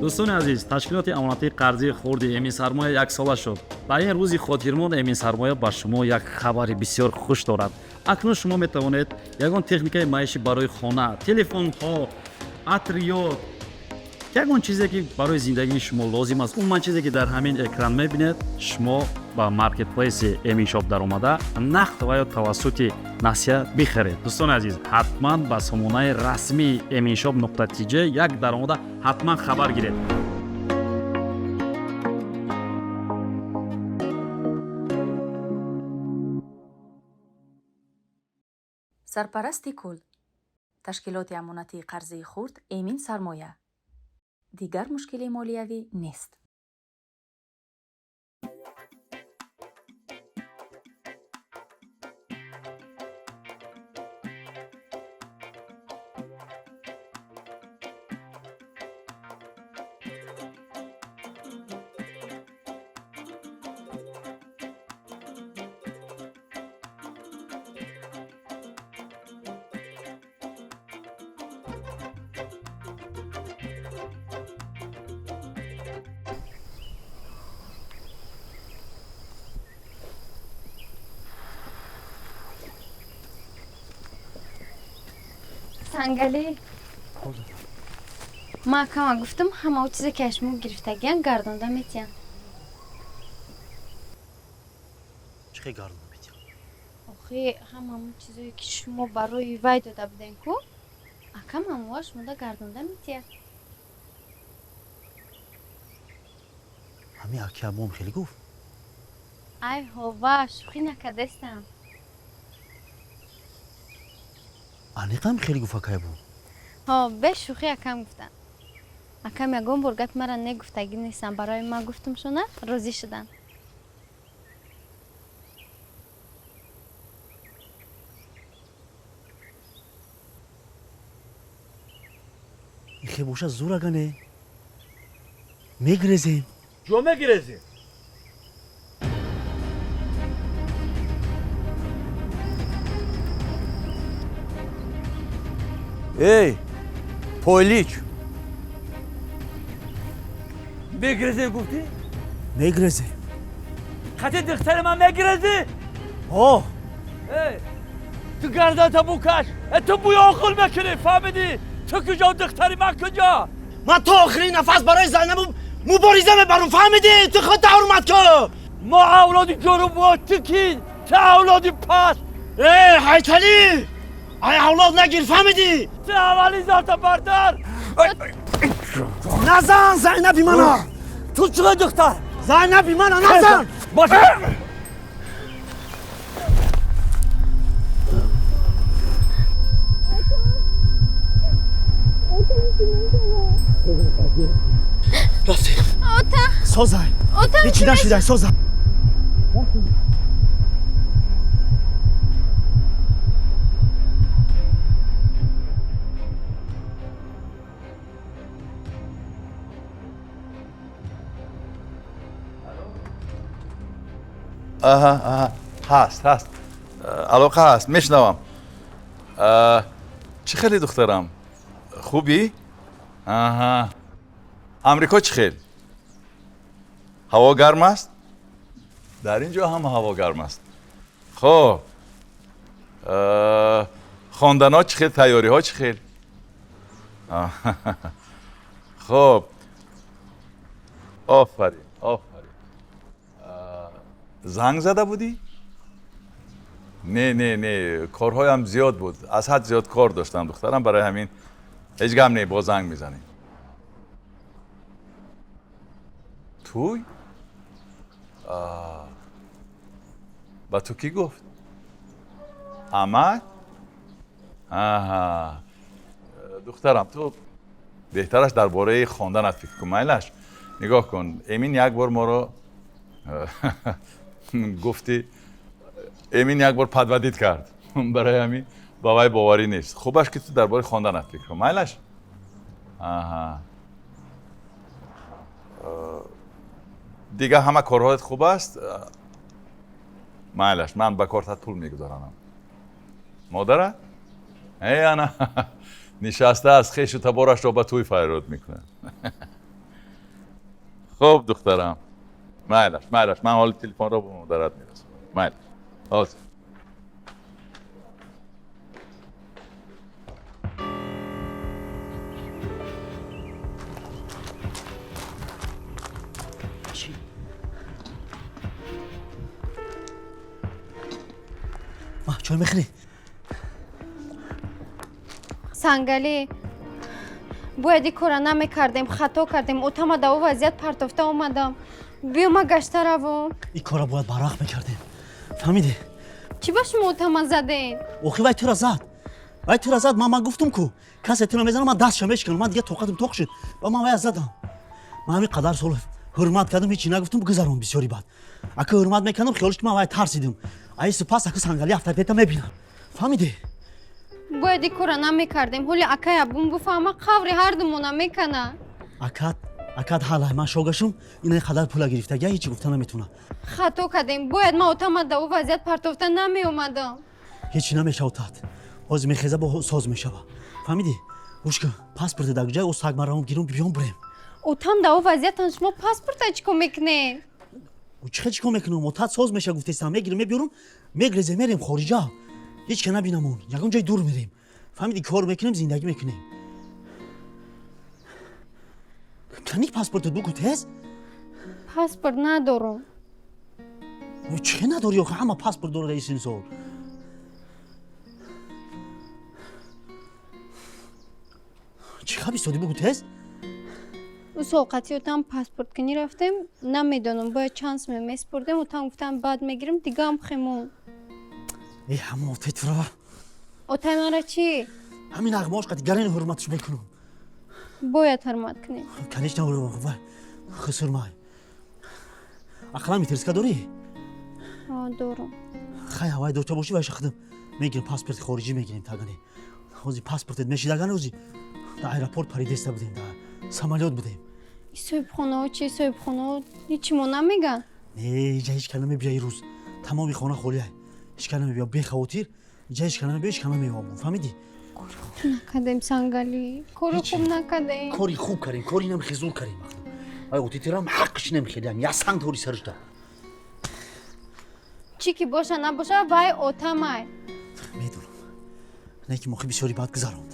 дӯстони азиз, ташкилоти амонатии қарзии хурди эмин сармоя як сола шуд. Дар ин рӯзи хотирмон эмин сармоя ба шумо як хабари бисёр хуш дорад. акнун шумо метавонед ягон техникаи маишӣ барои хона, телефонҳо, атрё, ягон чизе ки барои зиндагии шумо лозим аст, умуман чизе ки дар ҳамин экран мебинед, шумо ба маркетплейси эмин шоп даромада нақд ва ё тавассути насия бихаред. дӯстони азиз, ҳатман ба сомонаи расмии eminshop.tj як даромада ҳатман хабар гиред. сарпарасти кул ташкилоти амонатии қарзии хурд эмин сармоя дигар мушкили молиявӣ нест. сангали ма кама гуфтам ҳама чизе ки ашмо гирифтагиан гардонда метиям. чӣ гардонда метиям? охи ҳамамо чизое ки шумо барои вай дода будем ку акам ҳамоаш мода гардонда метия. ҳами акиабом хеле гуфт. ай ҳова шӯхӣ накардестам. аниқам хеле гуфт акиабом. ҳо бе шӯхӣ акам гуфтан. акам ягон бор гап мара негуфтагӣ нестам, барои ма гуфтам шуна розӣ шудан. ихе боша зур агане мегирезем. ҷо мегирезем? эй пойлич мегирезем гуфтӣ? мегирезем. қати духтари ман мегирезӣ? о эй ту гардонта букаш, ту бӯй оқил мекунӣ, фаҳмидӣ? ту куҷо, духтари ман куҷо? ман то охирин нафас барои зайнабу мубориза мебарам, фаҳмидӣ? ту худта ҳурмат кун. мо авлоди ҷорубо, ту ки ту авлоди пас. ҳайталӣ ай авлод нагир, фаҳмидӣ? ту аввали зота бардар. назан зайнаби мана. ту чиғи духтар? зайнаби мана назан. боша рафти ота созай. ота ҳечи нашидай, созай. ҳаст алоқа ҳаст, мешунавам. чӣ хели духтарам, хубӣ? амрико чӣ хел? ҳаво гарм аст? дар ин ҷо ҳам ҳаво гарм аст. хоб хонданҳо чӣ хел, тайёриҳо чӣ хел? хоб офарин офарин. занг зада будӣ? не корҳоям зиёд буд, аз ҳад зиёд кор доштам духтарам, барои ҳамин ҳеҷ гап не, бо занг мезанем. туй? ба ту кӣ гуфт? амак? духтарам, ту беҳтараш дар бораи хонданат фикр кун, майлаш? нигоҳ кун, эмин як бор моро гуфтӣ, эмин як бор падвадид кард, барои ҳамин ба вай боварӣ нест. хубаш ки ту дар бораи хонданат фикр кун, майлаш? дигар ҳама корҳоят хуб аст? майлаш, ман ба кортат пул мегузаронам. модара? ана нишаста аз хешу таборашро ба туй файрод мекунад. خب دخترم مایلش من حال تلفن رو به مادرت میرسونم مایلش حاضر چای میخوری؟ сангали бояд ин кора намекардем хато кардем отама да вазият партофта омадам биёма гашта равом این کارا باید برق میکردیم فهمیدی؟ чӣ ба шумо отама задем اوخی وای تو را زد من گفتم کو کسی تو رو میزنم من دستشو میشکنم من دیگه طاقتم تاق شد و من وای زدم من همین قدر سال حرمت کردم هیچی نگفتم بگذارم بسیاری بعد اگه حرمت میکردم خیالش که من وای ترسیدم ای سپاس اگه سنگلی هفته پیتا میبینم فهمیدی؟ бояд ин кора намекардем ҳоли акая бун буфаҳма қаври ҳардумона мекана акад ҳалай ман шогашум ина қадар пула гирифтага ҳечи гуфта наметуна хато кардем бояд ман отама да вазият партофта намеомадам ҳечи намешавтад ҳозир мехеза бо соз мешава фаҳмидӣ гӯш кун паспорти дар ҷай о саг марамон гирум биён бурем отам да вазиятан шумо паспорта чӣ кор мекунед чӣ кор мекунам отат соз меша гуфтестам мегирем мебиёрум мегрезе мерем хориҷа ҳеч ка набинамон ягон ҷой дур мерем фаҳмидӣ кор мекунем зиндагӣ мекунем кани паспортат бугу тез паспорт надорам чӣ надорӣ охи ҳама паспорт дорад ин сол чӣ хаб истоди бугу тез усоқати отам паспорт кунӣ рафтем намедонам бояд чанд сум меспурдем отам гуфтам баъд мегирем дигаам хемон ҳама отаи тура отаи маро чӣ ҳамин ағмош қати гарин ҳурматш мекунам бояд ҳурмат кунем конечно вай хусурмай ақлан митериска дорӣ дорам хай вай доча бошӣ вай шахдам мегирем паспорти хориҷӣ мегирем тагани ҳозир паспортет мешидагани ҳозир дар аэропорт паридеста будем дар самолёт будем соҳибхонаҳо чӣ соҳибхонаҳо ҳечимо намеган иҷа ҳеч ка намебия ирӯз тамоми хона холиай ҳеч ка намебия бехавотир иҷа ҳеч ка намебия ҳеч ка намеомон фаҳмидӣ накадем сангали кори хуб накадем кори хуб кардем кори нам хизур кардем ай отитирам ҳаққиш намехедам я санг тори саришта чӣ ки боша набоша вай отамай медонам не ки мохи бисёри бад гузаронд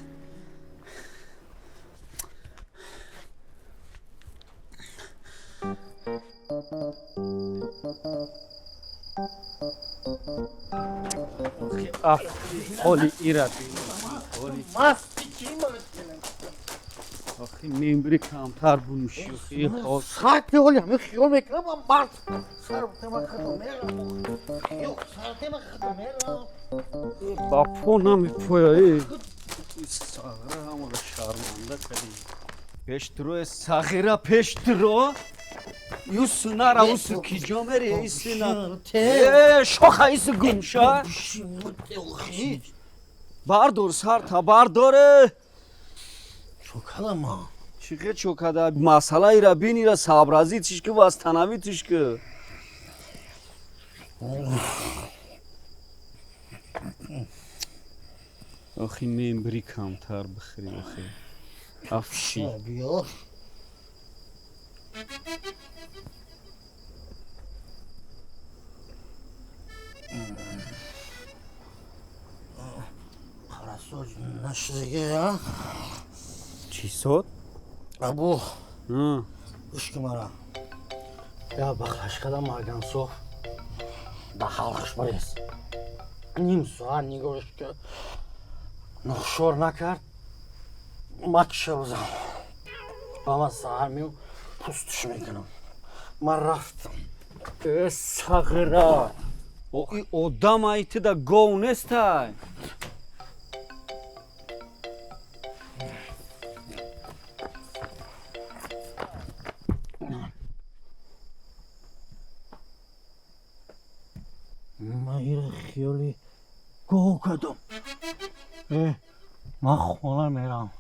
حالی ایراد آخی میمبری کمتر بونشی خیلی خواست ساعت حالی همه خیال میکنم من مرد سرم خدم میرم سرم خدم با پو نمیپویایی ساغره همون شرمنده کردیم پشترو ساغره پشترو یوسونا را اوسو کی جامری ایسینا شوخه ایسو گمشا باردور سر تا باردوره چوکالا ما چیکه چوکادا مسئله ای را بینی را صبرازی تشکه و از تناوی تشکه آخی میمبری کمتر بخری آخی افشی بیا خراسوج نشده چی شد؟ ابو گوش که مرا یا بخلش کدم مگن صف دا خلقش بریز نیم ساعت نگوش که نخشور نکرد مکشه بزن با من سهر میو پوستش میکنم من رفتم ساغره ای آدم ایتی دا گو نیسته من این خیالی گو کدم من خونه میرم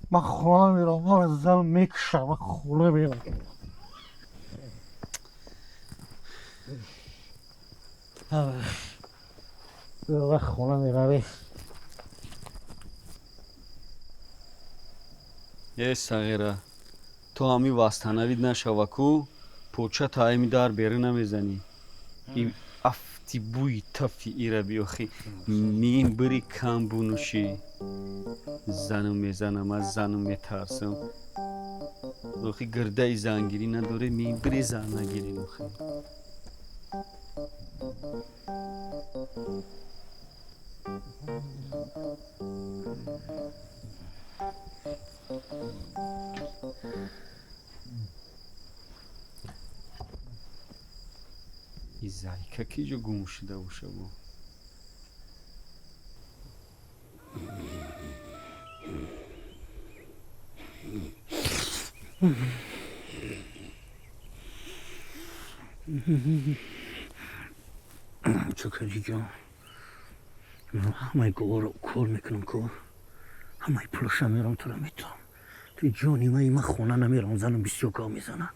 من از زن میکشم من خونه میرم من خونه میرم یه ساغره تو همی واستانوید نشوکو پوچه تایمی دار بیرون نمیزنی این افتی بوی تفی ایره بیوخی میم بری کم بونوشی زنو میزنم از زنو میترسم روخی گرده ای زنگیری نداره میم بری زن نگیری نوخی این زایکه کی جو گم شده باشه بو چکری جان همه گوه رو کل میکنم که همه پلوشه میرم تو رو میتونم توی جانی من خونه نمیرم زنم بسیار گاه میزنم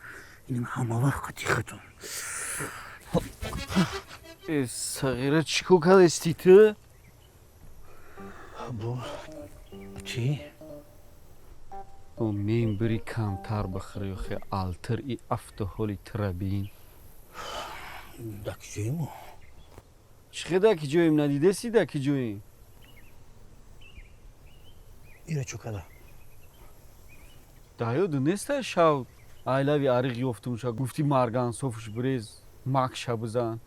اینم همه وقت قطی خطم صغیره چیکو که استی تو؟ بو چی؟ او میم بری کمتر بخری خی آلتر ای افت هولی ترابین دکی جویمو چخه دکی جویم ندیده سی دکی جویم ایره چو کده دایو دونسته شاو ایلاوی عریقی افتون شا گفتی مرگان صفش بریز مک شا بزن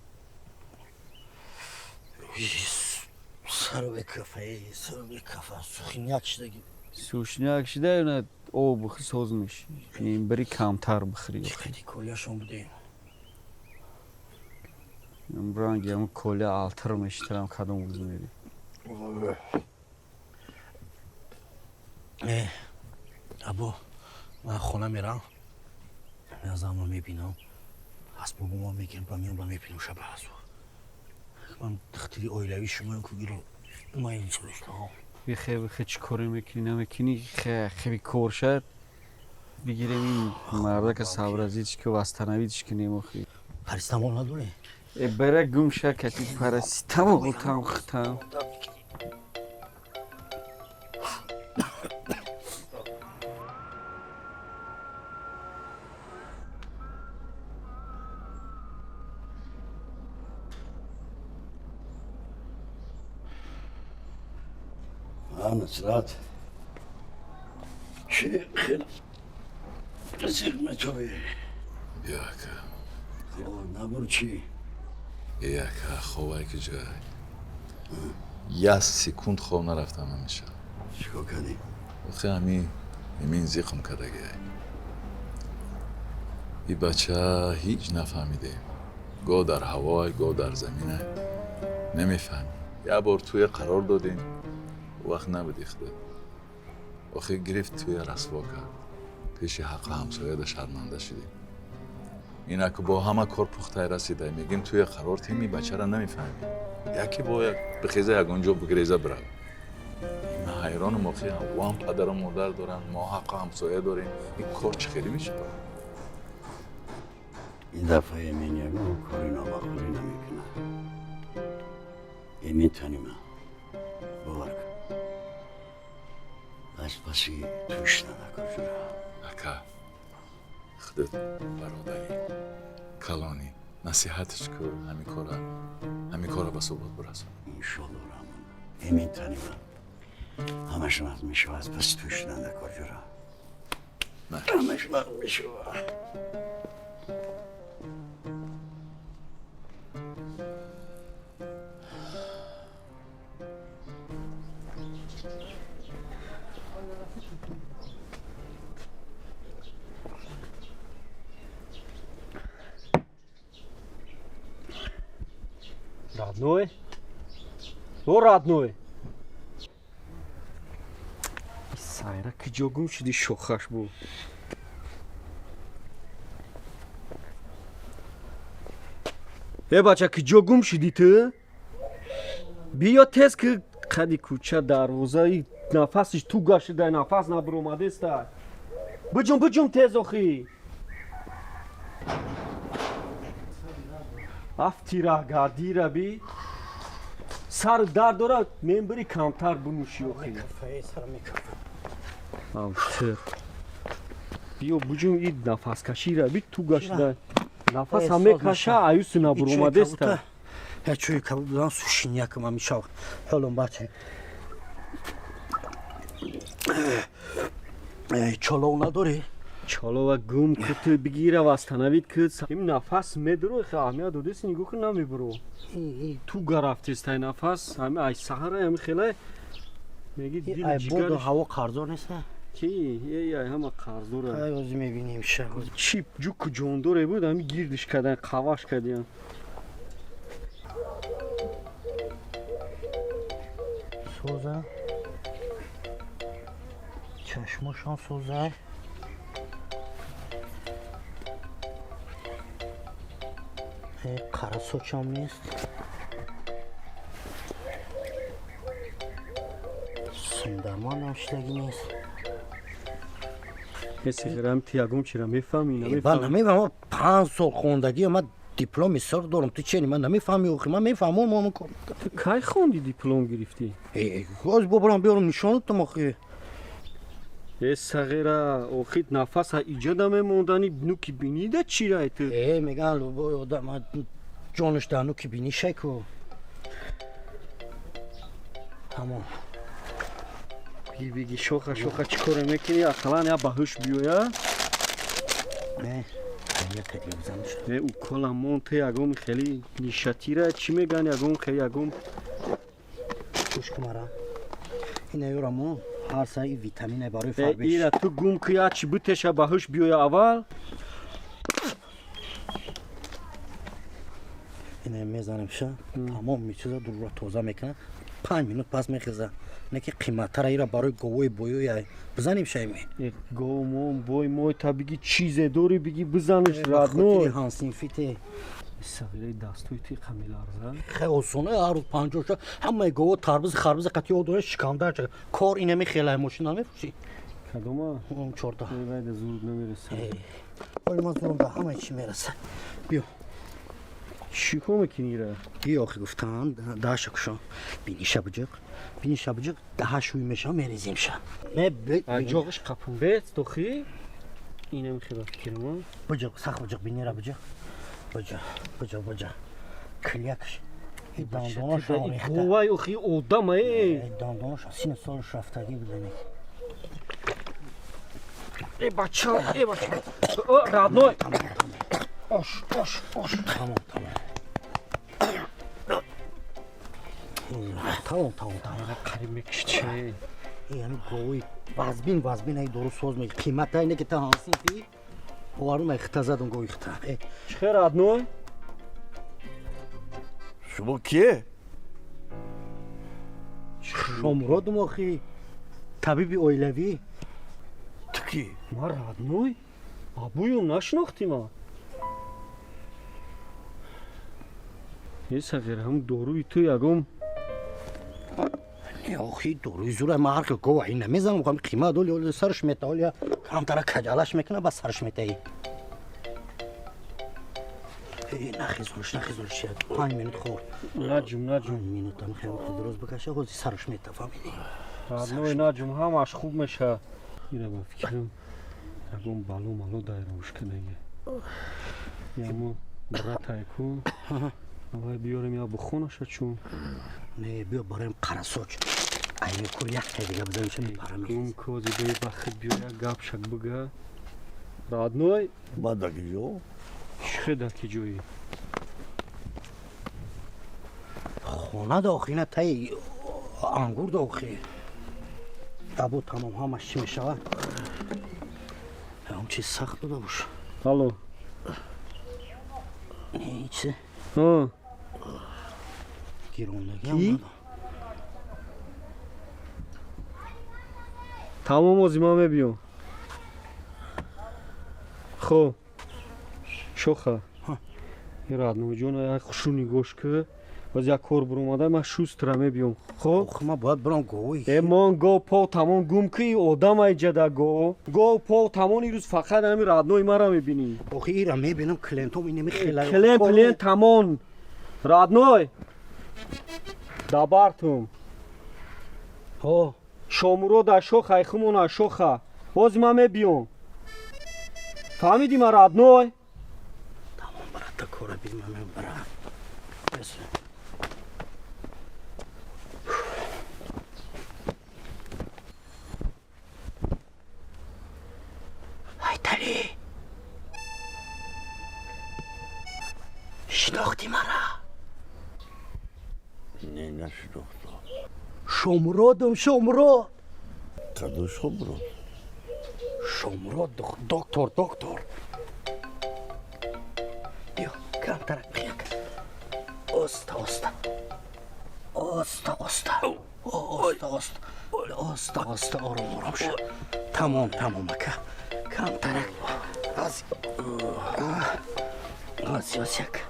سر به کفه سر به کفه سخینیک شدگی سوشنیک شده نه او بخی سوز میشی این بری کمتر بخری خیلی کلیاشون بودیم امرانگی همون کلی آلتر میشترم کدوم بزن میری ابو من خونه میرم نیازم رو میبینم از بابا ما میگیم با میام با میبینم شب هزو من دختری اویلوی شما کوگی رو ما این چلوش نام بخی چی کاری میکنی نمیکنی خیلی کور شد بگیریم این مرده که صبرازیچ که وستنویدش که نمیخوی پرستمال نداره بره گم شد کتی پرستمال تام ختم نصرت چه خیلی رسیق مچوی یکه نبور چی؟ یکه خوبه که جای یه سکوند خواب نرفتم همیشه چیکار کردی؟ آخه همین زیخم کرده گه این بچه هیچ نفهمیده گاه در هوای گاه در زمینه نمیفهمی یه بار توی قرار دادیم وقت نبود خود آخه گرفت توی رسوا کرد پیش حق همسایه ده شرمنده شدیم اینا که با همه کار پخته رسیده میگیم توی قرار تیمی بچه را نمیفهمیم یکی باید بخیزه یگانجا بگریزه بره من حیران موقعی هم پدر و مادر دارن ما حق همسایه داریم این کار چه خیلی میشه این دفعه ایمین یگو کاری نامخوری نمیکنه ایمین تانی من باور کن دست بسی توش ننکر جورا اکا خودت برادری کلانی نصیحتش که همین کارا به ثبات برسون انشالله رحمان ایمین تانی من همشون از میشه از بسی توش ننکر جورا همشون از میشه Родной? Кто родной? سایره که جا گم شدی شوخش بود بچه که جا گم شدی تو بیا تست که قدی کوچه دروازه نفسش تو گشته نفس نبر اومده است بجون تز آخی افتیره گردیره بی سر درد داره ممبری کمتر بنوشی آخی آوتر биё буҷум ин нафаскашира бит ту гашта нафас Эҳсос ҳаме каша наша. аюсина буромадеста Я чуй кабуд будан сушин якам амишав. Ҳолом бача. Чолов надори? чолова гум куту бигира вастанавид куд им нафас медро хе аҳамият додеси нигоҳ кун намебуро ту гарафтестай нафас ҳаме ай саҳара ҳами хелай меги дил Ай бодо ҷигариш ҳаво қарзор нест? ки ай ҳама қарздора Ай ози мебинем ша. чип ҷуку ҷондоре буд ҳами гирдиш кардан қаваш кардиям Соза. Чашмошон соза. Қара сочам нест. Синдамонам иштаги нест. ҳеси хирам тиягум чира мефаҳмӣ Ба намефаҳмам 5 сол хондагӣ ман дипломи сар дорам ту чени ман намефаҳмӣ охи ман мефаҳмам мон кор кай хонди диплом гирифтӣ оз бобарам биёрам нишонатам охи сағира охид нафаса иҷода мемондани нуки бинида чирай ту меган одам ҷонаш дар нуки бинишай ку тамом биги шоха шоха чӣ коре мекунӣ ақалан я ба ҳуш биёя ӯ коламон те ягон хеле нишатира чӣ меган ягон хе ягон гӯшкумара ина ёрамон ҳар саи витамине барои фарбеш ира ту гум ки я чӣ бутеша ба ҳуш биёя аввал ина мезанем ша тамом мичиза дурура тоза мекунад 5 минут пас мехеза неки қиматтара ира барои говои боёя бизанем шайме говмон бой мой та биги чизе дори биги бизаниш радной ҳансинфите сағираи дастуи ти қамиларза хе осона ҳар рӯз 50 ша ҳамаи гово тарбизи харбизи қати одоя шикандар чака кор ина мехелай мошина мефурӯшӣ кадома 14 вайда зуд намереса оли ман зурам ба ҳамаи чӣ мераса биё чӣ кор мекунӣ ира ё охи гуфтанд даҳша кушон биниша буҷиқ даҳашуи меша мерезем ша аҷоғиш қапун бет дохи ина мехела фикрма буҷиқ сах буҷиқ бинира буҷиқ буҷа клякш дандонош говай охи одама дандонош сини солиш рафтагӣ бидане бача радной ош тамом қариб мекишче яъни говои вазбин ай дору соз меги қимата ине ки та ҳансинфи оварумай хита задум гови хита чӣ хер радной шумо кие шомуродум охи табиби оилавӣ ту ки ман радной абуюм нашинохтӣ ман сағира ҳам доруи ту ягон охи доруи зура ма ҳар хел гова ина мезанам хам қимат доли оли сарш мета оли камтара каҷалаш мекуна ба сарш метаи нахизонш 5 минут хор наҷум минутам хел дуруз бикаша ҳози сарш мета фаҳмидӣ радной наҷум ҳамаш хуб меша ира ба фикрам ягон бало мало дайравуш кадаги ямо братайку авай биёрем я бухонаша чун не биё бароем қарасоч айку яктай дига бизанем ча мепарам гум кози бебахид биё як гапшак бига радной ман даки ҷо чӣ даки ҷои хона да охи ина таи ангур да охи або тамом ҳамаш чӣ мешавад ҳам чиз сахт буда бош алло чизе гирондагӣ тамом озима мебиём хоб шоха раднойҷон як хушуни гош ки боз як кор буромада ман шустра мебиём хоб ман бояд бирам говои мон гов по тамон гум ки одамай ҷада гов по тамон ирӯз фақат ҳами раднои маро мебинӣ охи ира мебинам клентом ин мехелай клен тамон радной дабартум шомуро да шоха айхумона шоха боз ман мебиём فهمیدی مرا ادنوی؟ تمام برات کار بیرم برام. بس. هایتالی. شناختی مرا؟ نه نشناختم. شمرودم شمرود. کدوم شمرود؟ شمرود دکتر. بیا کم ترک بیا. آستا آروم شد. تمام اکا کم ترک آزی یک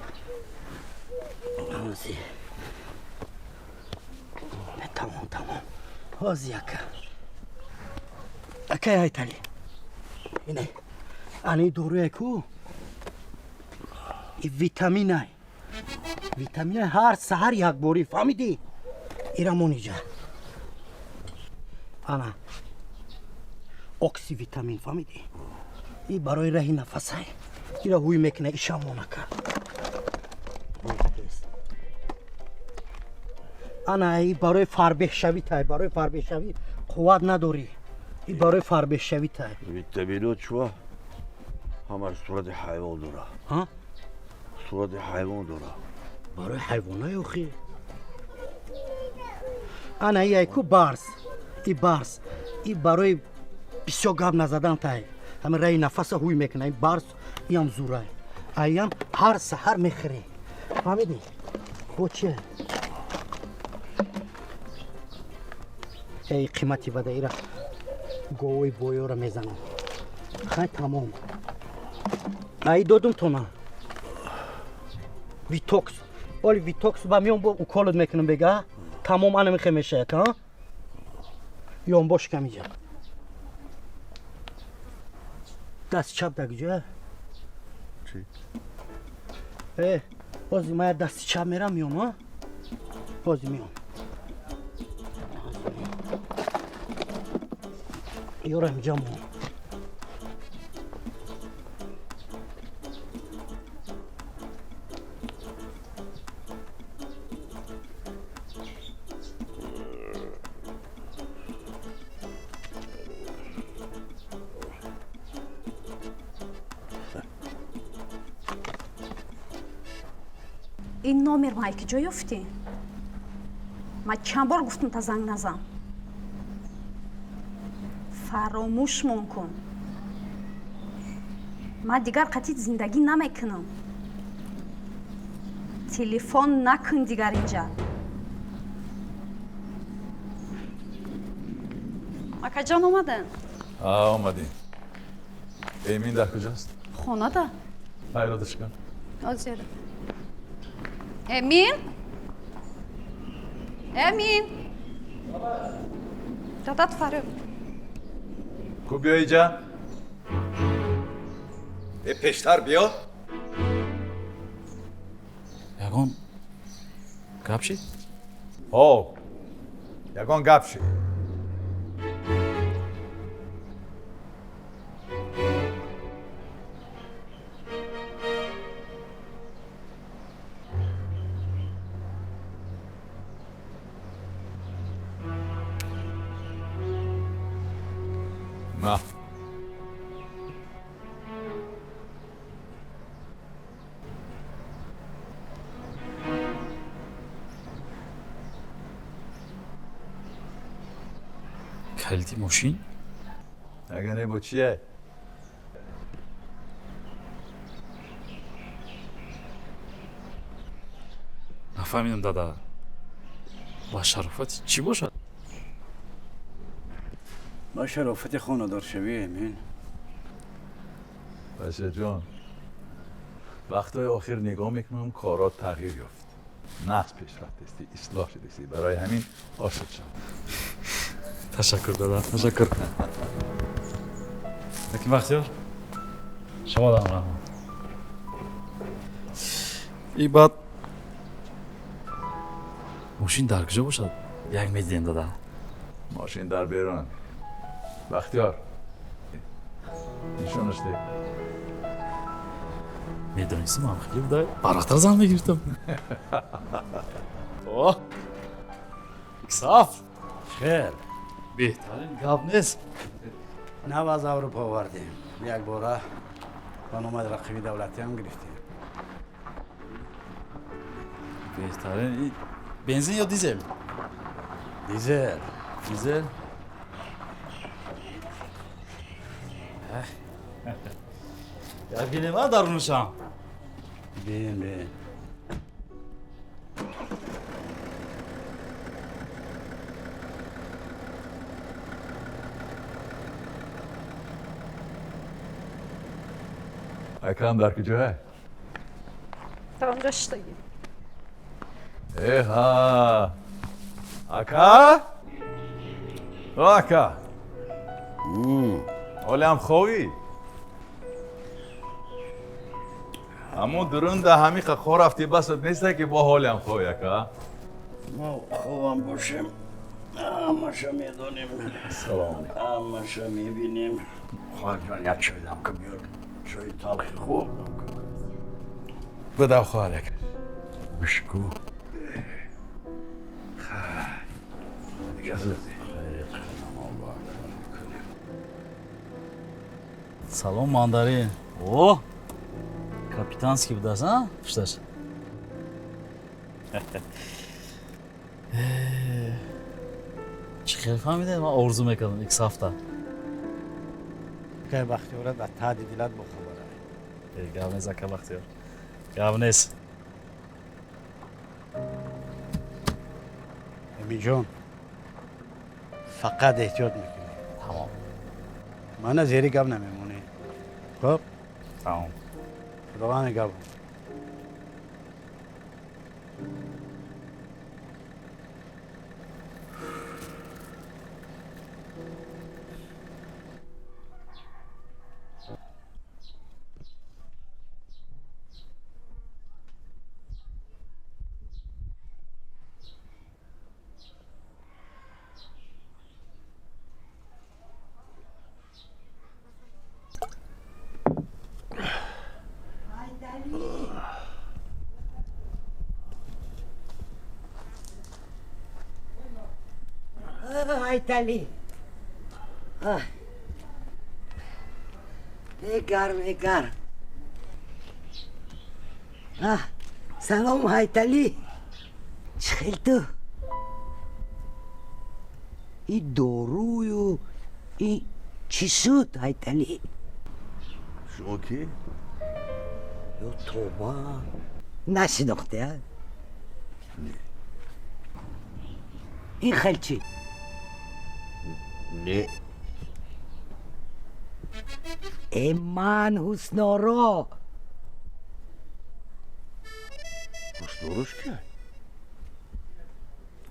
آزی تمام آزی اکا های تلی اینه انی دوره کو ویتامین هر سحر یک باری فهمیدی؟ ایرمونی جان انا اکسی ویتامین فهمیدی؟ ای برای راه نفسه ایرا هوی میکنه ایشامونه کرد انا ای برای فربه شوی قوت نداری ای برای فربه شوی تای ویتامینات چوا؟ همه صورت حیوان داره. ها؟ صورت حیوان داره. برای حیوانای اخی انا ای کو بارس ای برای بسیار گاب نزدن تای همه رای نفس هوی میکنه این بارس ای هم زوره ایم هر سحر میخری فهمیدی؟ بچه ای قیمتی بده ایره گوی بویو رو میزنم خیلی تمام ای دادم تو نه ویتوکس با میام با اوکالت میکنم بگه تمام انم خمیشه که ها یوم باش کمیجه دست چپ دگیجه چی؟ بازی ما دست چپ میرم میام ها بازی میام یورم جمع این номер майки ҷо ёфтӣ? ман чанд бор гуфтам та занг назан. фаромӯшмон кун. ман дигар қатъи зиндагӣ намекунам. телефон накун дигар инҷа. акаҷон омадан? آمدیم. امین در کجاست؟ хонада. پیداتش کن. озёда. эмин? эмин? дадат фарӯ. کو بیا اینجا. پیشتر بیا. یگان گپ شید؟ یگان گپ شید. نه کلیدی ماشین؟ اگه نه با چیه؟ نفهمیدم دادا با شرافت چی باشد؟ با شرافت خانه‌دار شوی امین. باشه جان وقتای آخر نگاه میکنم کارات تغییر یافت نفس پیشرفت استی اصلاح شده استی برای همین عاشق شدم تشکر دادا تشکر لیکن بختیار شما دارم رحمان این بعد ماشین در کجا باشد؟ یک میدین دادا ماشین در بیرون بختیار نشونش ده میدونستی من خیلی بوده براتر زن میگیرتم اوه صاف خیر بهترین گپ نیست نو از اروپا آوردیم یک باره با نامد رقیبی دولتی هم گرفتیم بهترین بنزین یا دیزل دیزل دیزل یکی نمه درونشم بین اکرم در کجاه؟ تا اونجا شدگی ها اکا او اکا حالی هم خوبی همون درون ده همیخه خور رفتی بس نیسته که با حالی هم خوبی اکا ما خوبم باشیم همشو میدونیم سلام همشو میبینیم خواهر جان یک شویدم که بیار شوی تلخی خوب بدو خواهر یک بشکو салом мандарин о капитанский будас а шташ чӣ хел фаҳмидед ман орзу мекардам икс ҳафта که بختیاره در تاد دلت بخبره гап нест ака бахтиёр гап нест امین جان فقط احتیاط میکنی тамом من از زیری گپ نمیمونی خب тамом خداوند گپ هایتالی گرم سلام هایتالی چه خیلی تو این داروی و این چی شد هایتالی شما کی؟ یا توبه نشناخته ها این خیلی چی نه من حسنارا حسناراش که؟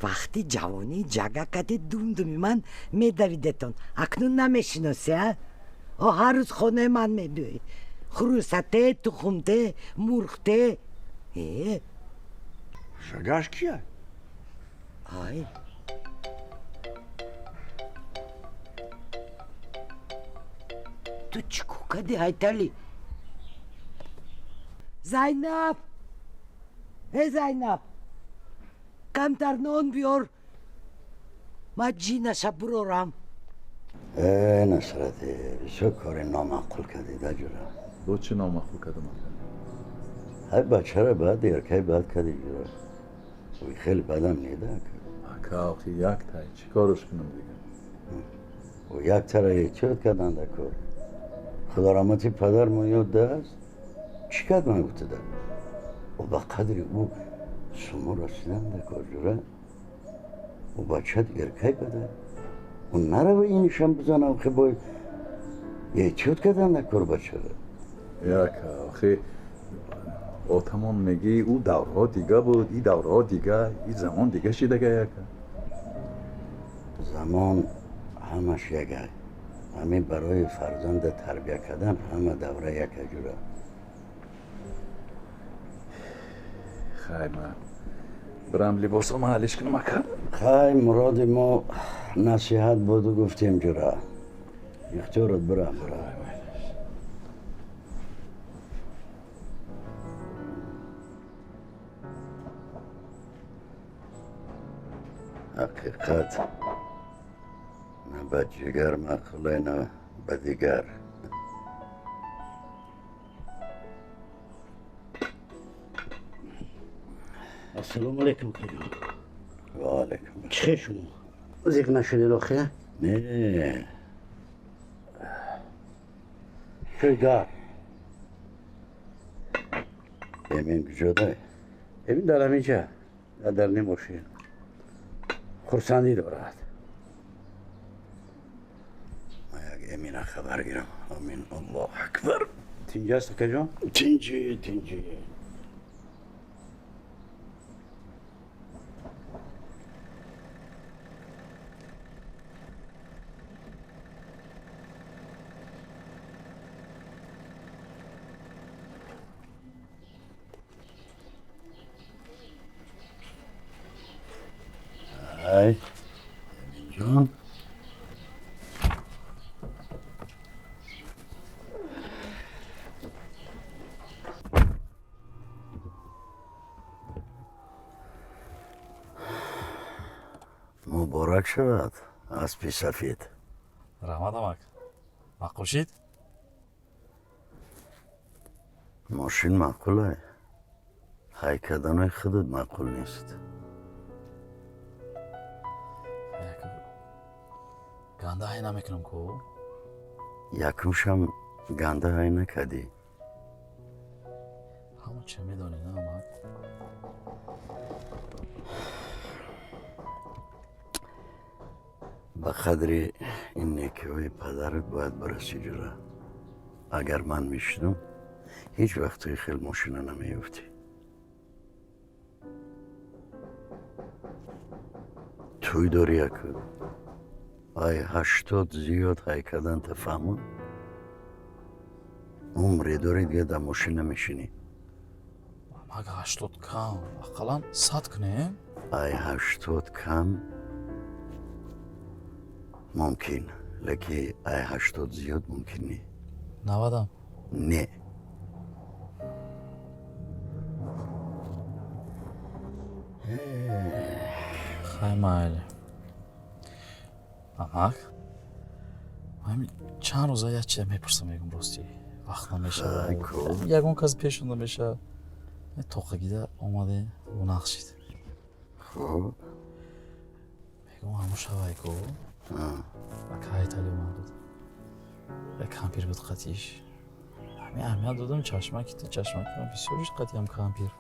وقتی جوانی جگکت دومدومی من میدویدتون اکنون نمیشناسی ها هر روز خونه من میدوی خروسته تخمته مرخته شگاش کیه؟ آی تو چیکو کدی هایتالی زینب زینب کمتر نان بیار ما جینشا برورم نصرتی چه کار نامعقول کردی دا جورا دو چی نامخول کردم های بچه را باید یرکای باید کردی جورا وی خیلی بدم نیده اکا آخی یک تای چی کارش کنم دیگه و یک تره چود کردن دا کار خدا رحمتی پدر ما یاد دست چی کرد من گفته ده و به قدری او سمو رسیدن ده کار جوره و بچه دیگر کی بده و نره به اینشم بزنه و خیلی باید یه چود کردن ده کار بچه ده یکا آخی او تمام میگی او دورها دیگه بود این دورها دیگه این زمان دیگه شی دیگه یکا زمان همش یکه همین برای فرزند تربیه کردن همه دوره یک جوره خیلی من برم لباس رو محلش کنم اکا خیلی مراد ما نصیحت بود و گفتیم جوره اختیارت برم حقیقت نه به جگر مقوله نه به دیگر. السلام علیکم کجا. و علیکم. چه شما؟ زیق نشدید آخه؟ نه شویگار امین کجاده؟ ببین در همینجا در نموشین خورسندی دارد. ما یک امین خبر گیرم. امین الله اکبر. تینجاست کجا؟ تینجی ای امین جان مبارک شود اسبی سفید. رحمت آمک مقبول شید؟ ماشین معقوله. حی کردن خودت معقول نیست. گنده های نمیکنم کو؟ یکمشم گنده های نکردی. همون چه میدونی نه آمک؟ به قدری این نیکی های پدرت باید برسی جلو. اگر من میشدم هیچ وقت توی خیلی ماشینه نمیفتی. توی داری یکو ای 80 زیاد های کردن تفهمون. عمری داری دیگه در ماشین نمیشینی. آمک 80 کم اقلا 100 کنیم؟ ای 80 کم ممکن لیکن ای 80 زیاد ممکن نی. 90 نه خیلی مایلی آمک همین چند روزه یه چیه میپرسم میگم راستی وقت نمیشه یکون کس پیشونده میشه توقعیده اومده و نقشید. خب میگم همون شوایی کو و که ایتالی اومد و کمپیر بود قطیش همین اهمیت دادم چشمکی تو چشمکی من بسیاریش قطعی هم کمپیر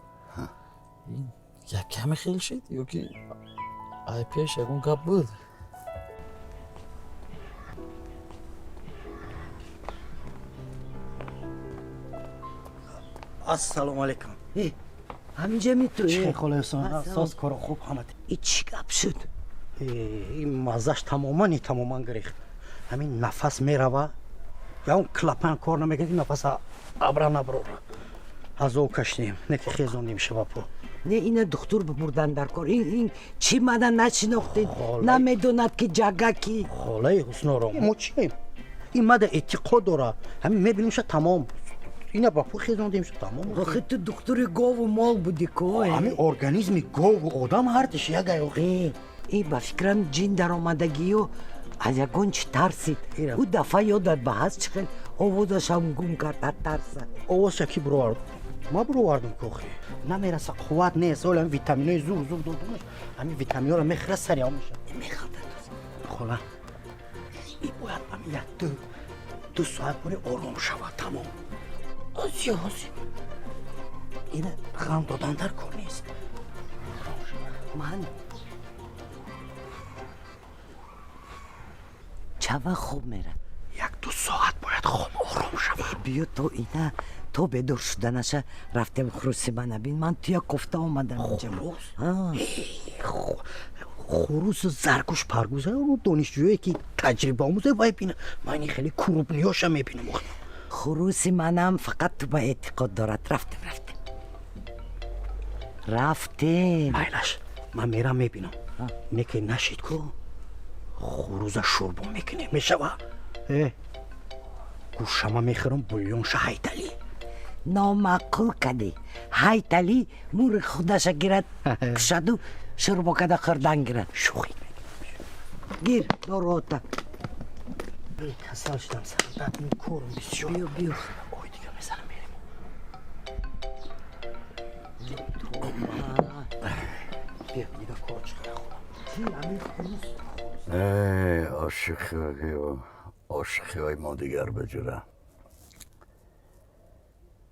این یک کمی خیل شد یا که ای پیش یکون گپ بود. السلام علیکم. همینجا میتونی؟ چه خلاصان اساس کار خوب حمد. این چی گپ شد؟ این مزش تماما گریخت. همین نفس میروه یا اون کلپن کار نمیکنه نفس ابرا نبرو از او کشتیم نه که خیزوندیم شبا پو. نه اینه دکتر ببردن در کار. این چی مدن نشناختید؟ نمیدوند که جگکی خاله حسنارا ما چیم؟ این مده اعتقاد داره. همین میبینیم شد تمام اینا با پو خیزوندیم شد تمام. آخه تو دکتر گاو و مال بودی که همین ارگانیزم گاو و آدم هرتش یک ایوخی. این با فکرم جین در آمدگی و از یکون چی ترسید. او دفعه یادت به هست چخیل آوازش هم گم کرد ترسد. آواز چکی برو ما برو واردم کوخی نمیرسه قوت نیست ولی ویتامینای زور دادمش همین ویتامینا رو میخره سریع میشه میخواد خلا این باید همین یک دو ساعت کنی آرام شود تمام آزی اینه غم دادن در کار نیست من چه وقت خوب میره؟ یک دو ساعت باید خوب آرام شود. بیا تو اینه تو بدور شده نشه رفتیم خروسی من بین من توی کفته اومدم اینجا. خروس زرگوش پرگوزه رو دانشجویی که تجربه آموزه باید بینه من این خیلی کروبنیاشم میبینم. خروسی منم فقط تو با اعتقاد دارد. رفتیم ایلش من میرم میبینم اینه که نشید که خروز شربون میکنه میشه و گوشما میخورم بولیونش هیتلی نامعقول کدی هیتلی مور خودش گیرد کشد و شربو کده خوردن گیرد. شوخی گیر داروتا کسل شدم سر داد میکورم بسیار بیو بیو اوی دیگه میزنم بریم بیا دیگه کار چقدر خورم عاشقی های ما دیگر بجوره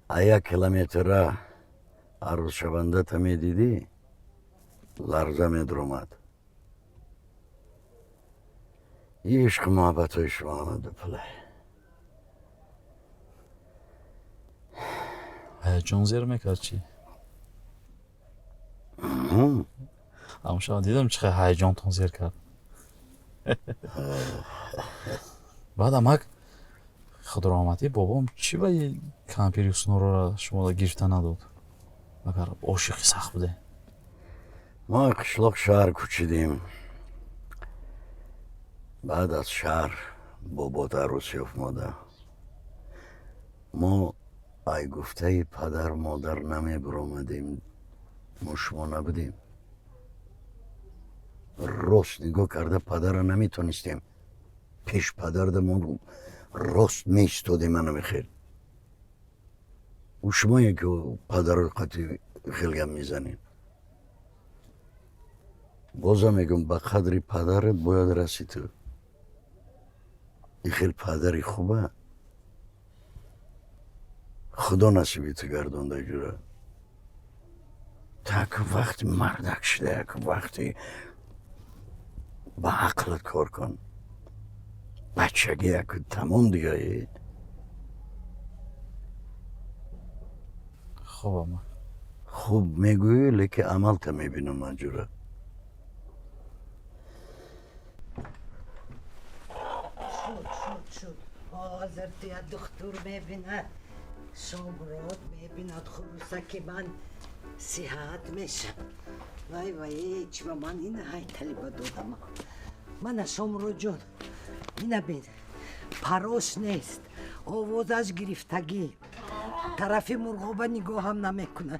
ایا کیلومتر عروض شونده تا میدیدی لرزه میدرومد یه عشق محبت های شما آمده پله هیجان زیر میکرد چی؟ اما شما دیدم چقدر هیجان تون زیر کرد بعد امک خود رحمتی بابام چی با یه کمپیری سنورو را شما را گرفته نداد مگر عاشقی سخت بوده ما قشلاق شهر کوچیدیم بعد از شهر بابات عروسی افتاده ما ای گفته پدر مادر نمی برآمدیم ما شما نبودیم راست نگاه کرده پدر را نمیتونستیم پیش پدر دمون راست میستودیم منو میخیر و شما که پدر رو قطعی خیلگم میزنین بازم میگم به قدری پدرت باید رسی تو این خیلی پدری خوبه خدا نصیبی تو گردانده جوره تک وقتی مردک شده یک وقتی با عقلت کار کن بچگی یک تمام دیگه خوب اما خوب میگویی لیکن عمل تا میبینم منجوره شد حاضر توی دکتر میبینه شمرات میبیند خروسک من صحت میشم وای وای چی با من این های طلبه دادم من شمرو جون اینه بین پروش نیست آوازش گرفتگی طرف مرغوبه نگاه هم نمیکنه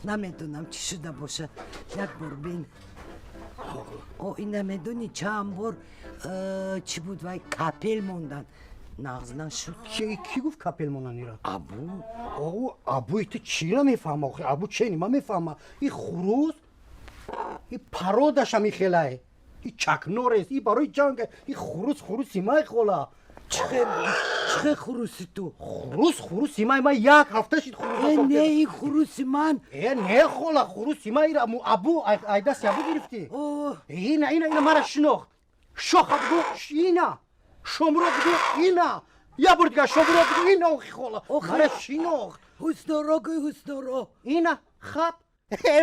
نمیدونم چی شده باشه یک بار بین این نمیدونی چند بار چی بود وای کپل موندن نغز نشد کی گفت کپل موندن ایران؟ ابو او ابوی تو چی را میفهم آخه ابو چی من میفهمم این خروس این پرودش هم خیلی این چکنور است این برای جنگ این خروسی مای خولا چه خروسی تو؟ خروسی من یک هفته شد خروس نه این خروسی من نه خولا خروسی من ابو ایدست ابو گرفتی اینا مرا شناخت شاخ بگو اینا شمرو بگو اینا یا بار دیگه شمرو بگو اینا اوخی خولا مرا شناخت حسدارا گوی حسدارا اینا خب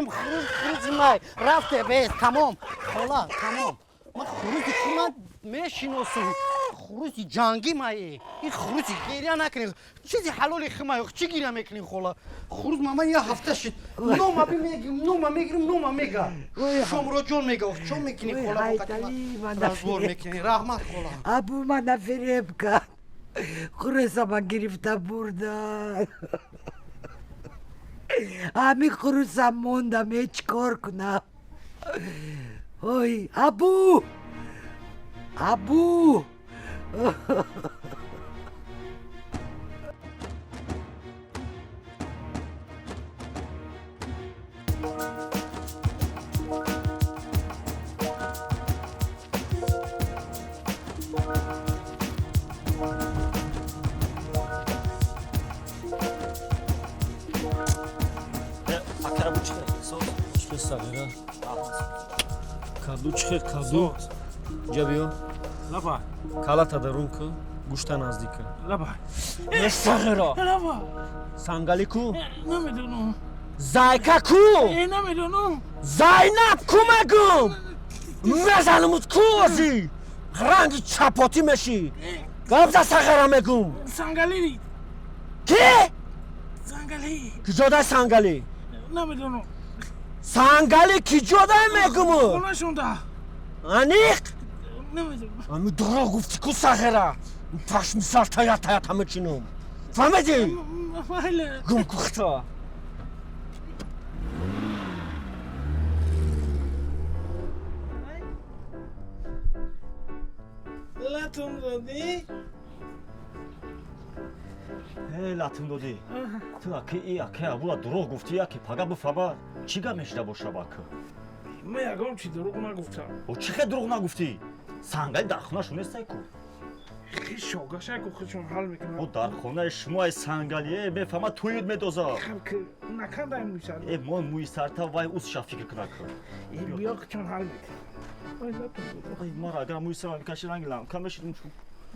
خروسی من رفته بیست تمام خولا تمام من خروسی چی من میشناسم خروسی جنگی مایی این خروسی گریه نکنین چیزی حلالی خمایی چی گریه میکنین خولا خروس من یه هفته شد نوما میگیرم نوما میگم شمرو جون میگه چون میکنی خولا رزبور میکنی رحمت خولا ابو من فریب کرد خروس من گرفته بردن همین خروس هم موندم هیچ کار کنم اوی ابو کаду чӣ хел каду ҷа биё лаба калата дарун ку гӯшта наздика лаба сағиро лаба сангали ку намедонам зайка ку намедонам зайнаб ку мегум мезанамуд ку озӣ ранги чапотӣ мешӣ гапза сағира мегум сангали ки сангали киҷодаи сангали намедонам сангали киҷодаи мегуму хонашонда аниқ намедонам ами дурӯғ гуфтӣ ку сағира пашми сар таята мечинум фаҳмидӣ майли гум кухта لاتون دادی؟ لاتون دادی تو اکی ابولا دروغ گفتی اکی پگا بفهمه چی گمشته باشه باکه من یکم چی دروغ نگفتم او چی که دروغ نگفتی؟ سنگای در خونه شونه سای کو خیلی شاگشه که خودشون حل میکنن او در خونه شما سنگالیه بفهمه توید میدوزه خب که نکنده این موی سر ای من موی سرتا وای اوز شا فکر کنه این بیا که چون حل میکنه وای لاتون دادی ای ما را اگر موی سر میکشی رنگ لام کم بشید اون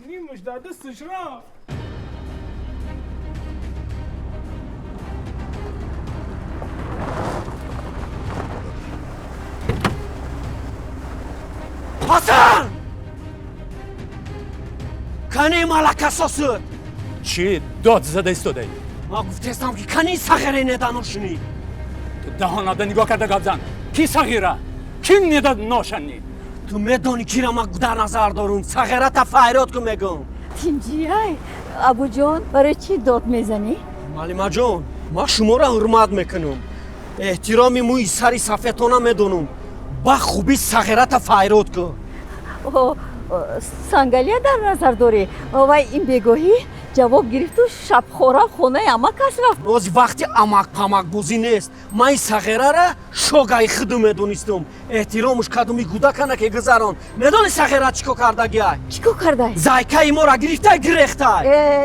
نیمش در دستش را حسن! کنی مالک اساسد چی داد زده ایستاده ای؟ ما گفتستم که کنی صغیره ندانوشنی تو دهانه نگاه کرده گابزن کی صغیره؟ کی نداد ناشنی؟ تو میدانی کی را ما در نظر دارم صغیره تا فریاد که میگم تینجیای ابو جان برای چی داد میزنی؟ معلمه جان ما شما را حرمت میکنم احترامی موی سری صفتانه میدونم با خوبی صغیره تا فریاد که سنگالیه در نظر داری و این بگوهی جواب گرفت و شب خورا خونه اما کس رفت روز وقتی امک پمک بوزی نیست من این صغیره را شوگای خودم میدونستم احترامش کردم این گودکنه که گذران میدونی صغیره چیکو کرده گیای چیکو کرده؟ زایکای ما را گرفته گریخته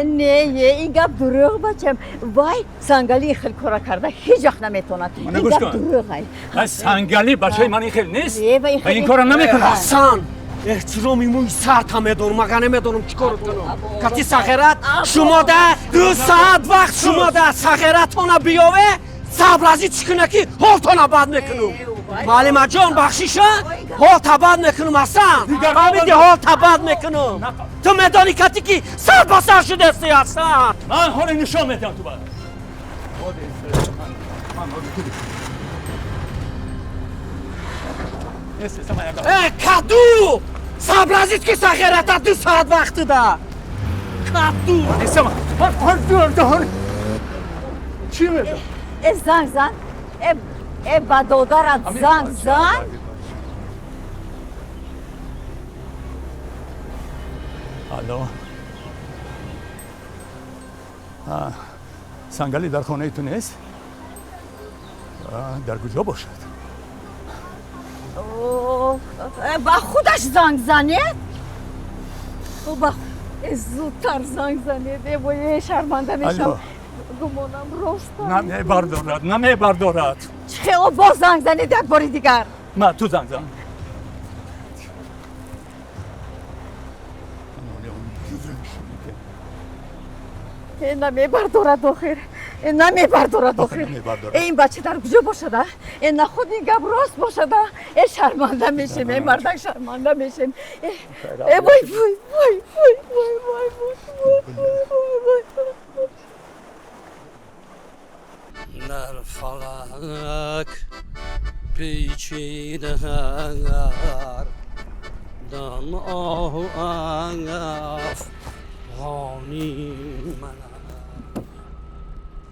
نه این گپ دروغ بچم وای سنگالی خیلی کارا کرده هیچ وقت نمیتونه این گپ دروغه سنگالی بچه من این خیلی نیست و این کارا نمیکنه حسن احترامی موی سر تا میدونم مگه نمیدونم چیکار کنم کتی صغیرت شما ده 2 ساعت وقت شما ده صغیرتونه بیاوه صبر ازی چکنه که حالتونه بد میکنم معلمه جان بخشیشه حالتا بد میکنم حسن فهمیدی حالتا بد میکنم تو میدانی کتی که سر با سر شده استی حسن من حالی نشان میدم تو بعد کدو صبر ازید که صغیرت 2 ساعت وقت ده کدو چی میدم؟ زنگ زن با دادرت زنگ زن الو سنگالی در خانه تو نیست؟ در کجا باشد؟ با خودش زنگ زنید؟ با زودتر زنگ زنید باید شرمنده میشم گمانم راست نمیبردارد چه با زنگ زنید یک باری دیگر ما تو زنگ زن نمیبردارد آخر نمیبردارد آخر این بچه در کجا باشده این نخود این گپ راست باشده این شرمنده میشیم این مردک شرمنده میشیم وای وای وای وای وای وای در فلک پیچیده دم آه افغانی من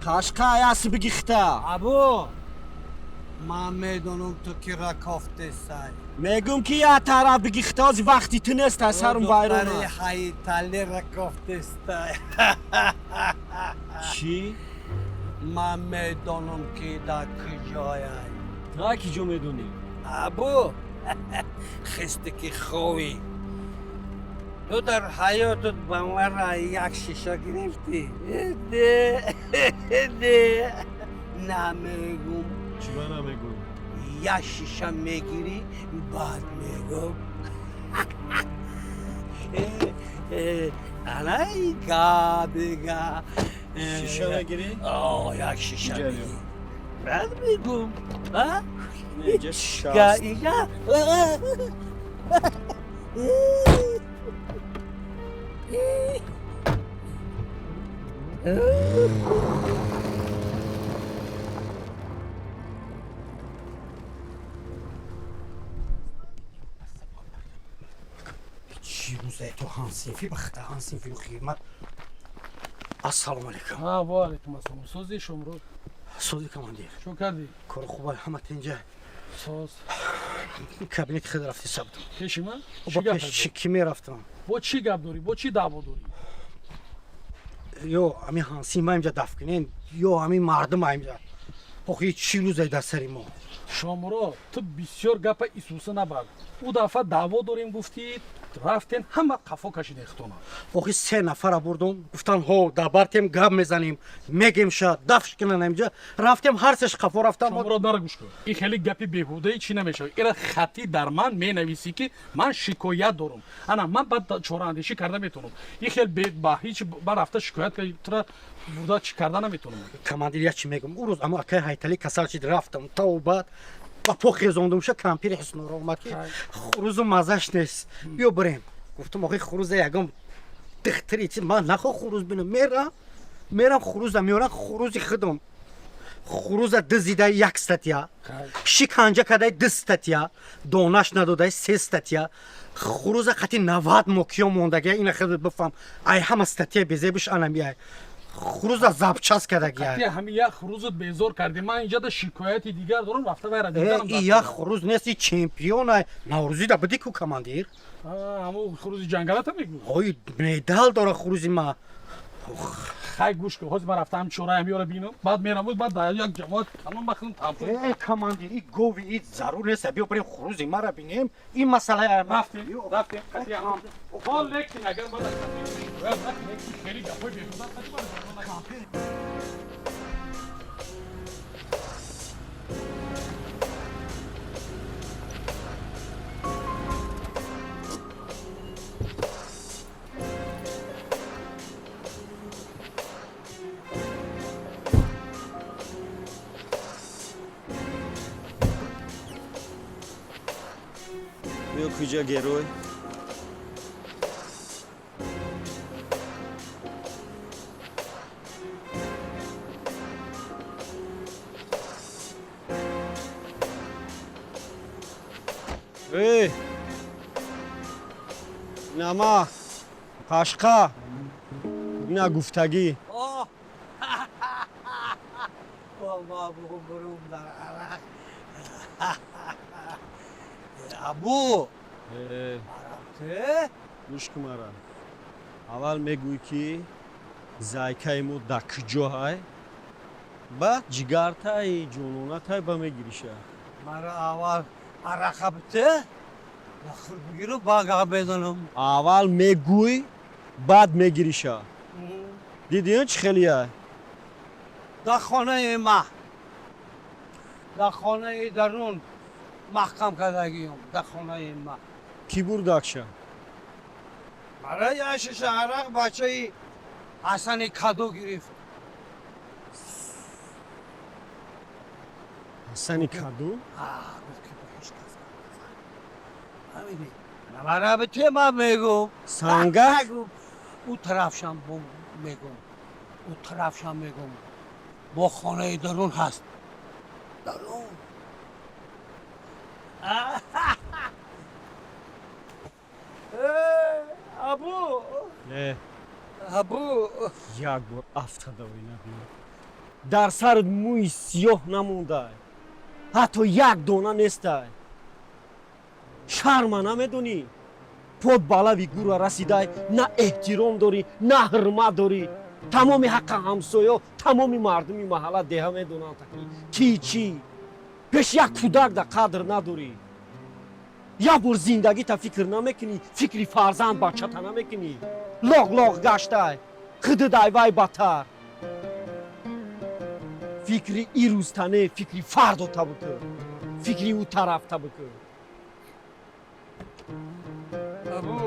کاشکای اسی بگیخته ابو من میدونم تو کی را کافته سای میگم که یه طرف بگیخته از وقتی تو نیست از سرم بایرونه دختری حیطلی را کافته سای چی؟ من میدونم که در کجایی تا کجا میدونی؟ ابو خسته که خوی تو در حیاتت با من یک شیشه گرفتی نه نمیگم چرا نمیگم؟ یک شیشه میگیری بعد میگم الای گابگا شیشه میگیری؟ یک شیشه میگیری بعد میگم اینجا شاست چی روزه تو هانسیفی بخته هانسیفی و خیرمت السلام علیکم و علیکم السلام سوزی شمرو سوزی کماندیر چون کردی؟ کار خوبه همه اینجا ساز кабинет хед рафти сабд пеши ман ба пеш ки мерафтам бо чӣ гап дорӣ бо чӣ даъво дорӣ ё ҳамин ҳансӣ ма имҷа дафт кунен ё ҳамин мардум имҷа охи чӣ рӯзай дар сари мо шомурод ту бисёр гапа исуса набар ӯ дафъа даъво дорем гуфтӣ рафтен ҳама қафо кашиден хитона охи 3 нафара бурдум гуфтан ҳо дабартем гап мезанем мегем ша дафш кунан имҷа рафтем ҳар сеш қафо рафтам шомурод мара гӯш кун ин хеле гапи беҳудаи чӣ намешавад ира хатӣ дар ман менависӣ ки ман шикоят дорам ана ман баъд чораандешӣ карда метавонам ин хел ба ҳеҷ ба рафта шикоят кардӣ тура бурда чӣ карда наметавонам командир як чӣ мегум ӯ рӯз амо акай ҳайтали касал шид рафтам то баъд ба по хезондумша кампири ҳуснора омад ки хурӯзу мазаш нест биё бирем гуфтум охи хурӯза ягон дихтири чи ман нахо хурӯз бинам мерам хурӯза меорам хурӯзи худам хурӯза дизидай 1 статья шиканҷа кадай 2 статья донаш надодай 3 статья хурӯза қати 90 мокиё мондагия ина хел бифам ай ҳама статья безебуш анамиай хурӯза запчас кадагия ҳамин як хурӯзат безор кардӣ ман инҷада шикояти дигар дорам рафта вайра дидарам и як хурӯз нест и чемпионай наврӯзида бидӣ ку командир ҳамо хурӯзи ҷангалата мегӯ ой медал дора хурӯзи ма хай гӯш кун ҳозир ман рафтаам чораам ёра бинам баъд мерам баъд дар як ҷамоат тамом бахилам тампо командир и гови и зарур нест биё бирем хурӯзи мара бинем ин масъалаи рафтем ҳол лекин агар ман хеле гапҳои беҳуда биё куҷа герой намак қашқа ина гуфтагӣ абу гӯш кун мара аввал мегӯй ки зайкаи мо дар куҷоҳай баъд ҷигартаи ҷононатай ба мегириша мара аввал арақа бите нахӯр бигиру бага безанам аввал мегӯй баъд мегириша дидиё чӣ хелияй дар хонаи ма дар хонаи дарун маҳкам кардагиём дар хонаи ма кӣ бурдакша мара як шиша арақ бачаи ҳасани кадо гирифт ҳасани кадо мара бите ман мегум сангак ӯ тарафшам мегум ӯ тарафшам мегум бо хонаи дарун ҳаст дарун абу абу як бор афтадавӣ набиё дар сарат мӯи сиёҳ намондай ҳатто як дона нестай шарма намедонӣ пот ба лави гура расидай на эҳтиром дорӣ на ҳурмат дорӣ тамоми ҳаққа ҳамсоё тамоми мардуми маҳалла деҳа медонанд ки чӣ пеш як кӯдак да қадр надорӣ як бор зиндагита фикр намекунӣ фикри фарзанд бачата намекунӣ лоғ гаштай хидидай вай баттар фикри ирӯзта не фикри фардота бикун фикри ӯ тарафта бикун абу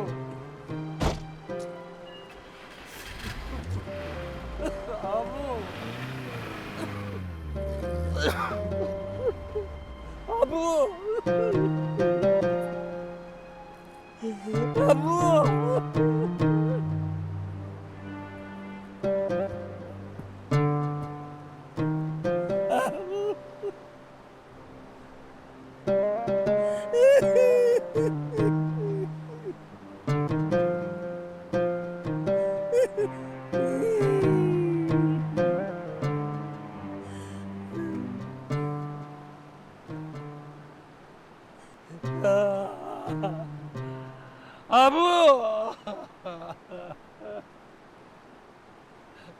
абу абу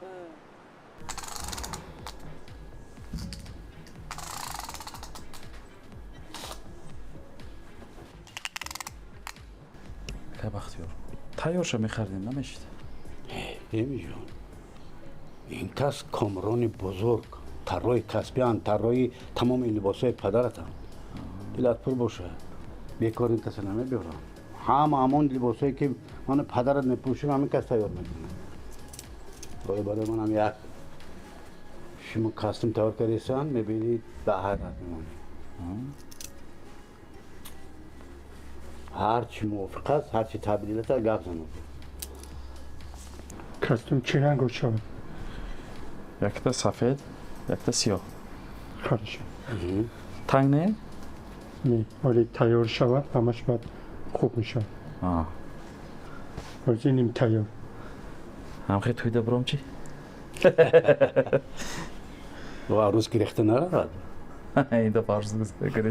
که بختیار تایارشو میخردیم نمیشید امی جان این کس کامران بزرگ طراح کسبیان طراحی تمام لباسای پدرتم دلت پر باشه بیکار این کس نمیبرم همون لباسایی که من پدرت میپوشم همین کس تیار میکنه گاهی بعد من هم یک شما کاستوم تیار کردیسن میبینی به حیرت میمونی هرچی موافق است هرچی تبدیل است گپ زنم کاستوم چه رنگ شد؟ یک تا سفید یک تا سیاه خارج تنگ نه؟ نه ولی تیار شود همش باید خوب میشه ولی نیم تیار هم خیلی توی دبرم چی؟ و عروس گریخته نرود این دو پارس گریخته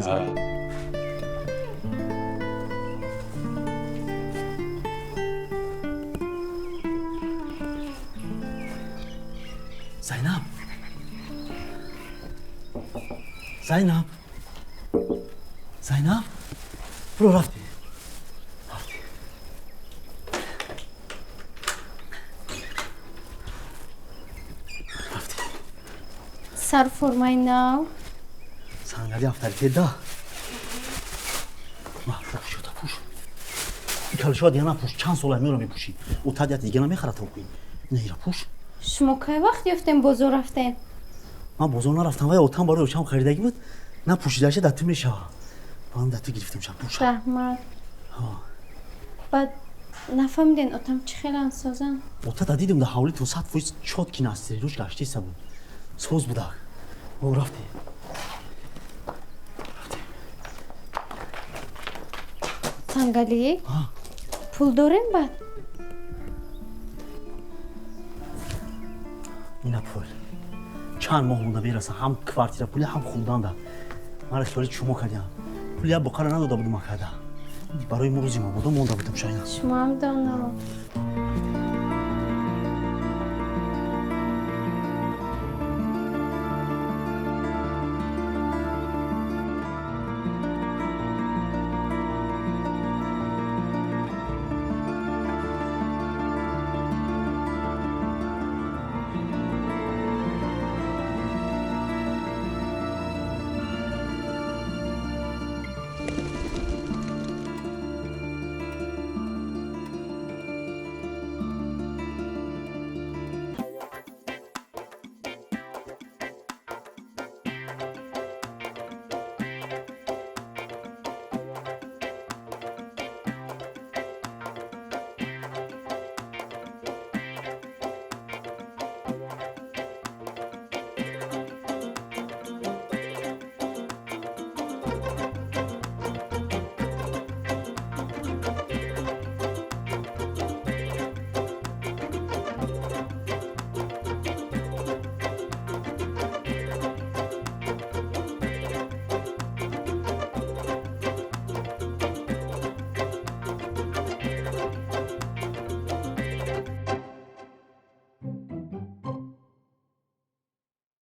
زینب زینب زینب برو رفتی سر فرمای ناو سنگلی افتری ده محفوظ شده پوش این کلشا دیگه نپوش چند ساله میرو میپوشی او تدیت دیگه نمیخره تو کنی نیره پوش شما که وقت یافتین بازار رفتین؟ من بازار نرفتم و اوتم برای اوچم خریدگی بود نه پوشیدهشه دتو میشه با هم دتو گرفتیم شب پوش رحمت بعد نفهمیدین اوتم چه خیلی انسازن؟ اوتا دیدم ده حوالی تو 100 فویس چود کی نستی روش گشتی سه بود سوز بوده او رفتی سنگلی؟ پول دارین بعد؟ اینه پول چند ماه مونده بیرسه هم کوارتیر پولی هم خوددان ده من رسولی شما کردیم پولی هم بقره نداده بودم کرده برای ما روزی ما بودم مونده بودم شاید شما هم دانم